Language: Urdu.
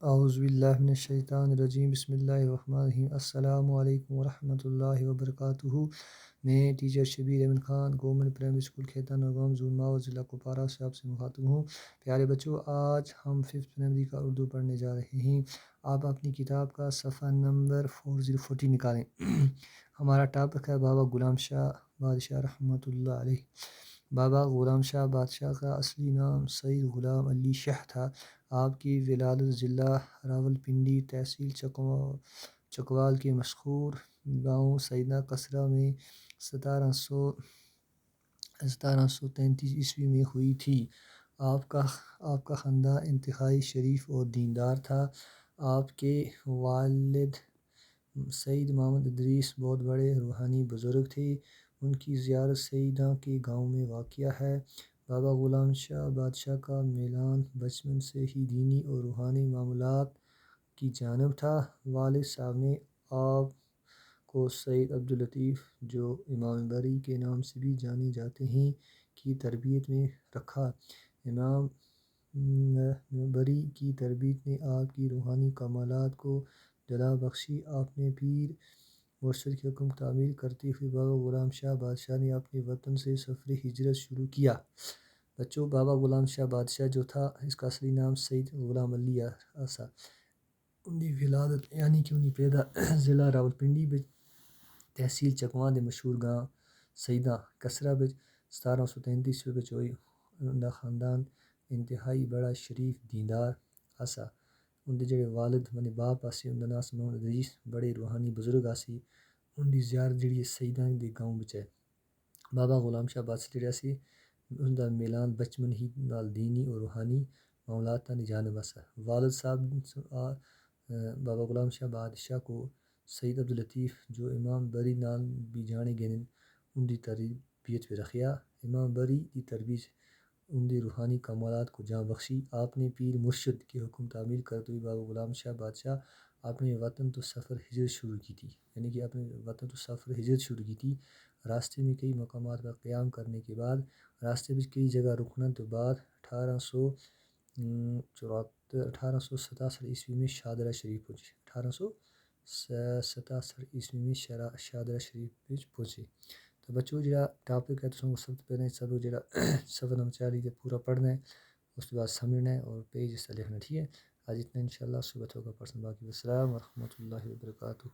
اعوذ باللہ من الشیطان الرجیم، بسم اللہ الرحمن الرحیم۔ السلام علیکم ورحمۃ اللہ وبرکاتہ۔ میں teacher Shabir Ahmad Khan, government primary school Khaitan Nagam zone Mawer, ضلع کپوارہ سے آپ سے مخاطب ہوں۔ پیارے بچوں، آج ہم 5th پرائمری کا اردو پڑھنے جا رہے ہیں۔ آپ اپنی کتاب کا صفحہ نمبر 4040 نکالیں۔ ہمارا ٹاپک ہے بابا غلام شاہ بادشاہ رحمۃ اللہ علیہ۔ بابا غلام شاہ بادشاہ کا اصلی نام سید غلام علی شاہ تھا۔ آپ کی ولادت ضلع راولپنڈی، تحصیل چکوال کے مشہور گاؤں سیدنا کسرا میں 1733 عیسوی میں ہوئی تھی۔ آپ کا خاندان انتہائی شریف اور دیندار تھا۔ آپ کے والد سید محمد ادریس بہت بڑے روحانی بزرگ تھے۔ ان کی زیارت سیدہ کے گاؤں میں واقع ہے۔ بابا غلام شاہ بادشاہ کا میلان بچپن سے ہی دینی اور روحانی معاملات کی جانب تھا۔ والد صاحب نے آپ کو سید عبداللطیف، جو امام بری کے نام سے بھی جانے جاتے ہیں، کی تربیت میں رکھا۔ امام بری کی تربیت نے آپ کی روحانی کمالات کو جلا بخشی۔ آپ نے پیر مرشد کے حکم تعمیل کرتے ہوئے بابا غلام شاہ بادشاہ نے اپنے وطن سے سفر ہجرت شروع کیا۔ بچوں، بابا غلام شاہ بادشاہ جو تھا، اس کا اصلی نام سید غلام علی آسا۔ ان کی ولادت یعنی کہ ان کی پیدا ضلع راولپنڈی بچ تحصیل چکوان کے مشہور گاؤں سیدنا کسرا بچ 1733 بچ ہوئی۔ ان کا خاندان انتہائی بڑا شریف دیندار آسا۔ ان کے جڑے والد منے باپ آسے، ان کا نام محمد ادریس، بڑے روحانی بزرگ آسی۔ ان کی زیارت جڑی ہے سیدہ دے گاؤں بچ ہے۔ بابا غلام شاہ بادشاہ جڑا سی، ان کا میلان بچپن ہی نال دینی اور روحانی معاملات کی جانب آسا۔ والد صاحب بابا غلام شاہ بادشاہ کو سید عبداللطیف، جو امام بری نال بھی جانے گئے، ان کی تربیت پہ رکھیا۔ امام بری کی تربیت ان کے روحانی کمالات کو جان بخشی۔ آپ نے پیر مرشد کے حکم تعمیل کرتے ہوئے بابا غلام شاہ بادشاہ اپنے وطن تو سفر ہجرت شروع کی تھی، یعنی کہ اپنے وطن تو سفر ہجرت شروع کی تھی۔ راستے میں کئی مقامات پر قیام کرنے کے بعد، راستے میں کئی جگہ رکنے کے بعد 1867 عیسوی میں شاہدرہ شریف پہنچے۔ 1867 عیسوی میں شاہدرہ شریف پہنچے۔ تو بچوں، جڑا ٹاپک ہے تو سب سے پہلے سب جڑا صفحہ نمبر 40 پورا پڑھنا ہے، اس کے بعد سمجھنا ہے اور پیج اس سے لکھنا، ٹھیک ہے۔ آج اتنا، انشاءاللہ صبح ہوگا پرسن باقی۔ السلام ورحمۃ اللہ وبرکاتہ۔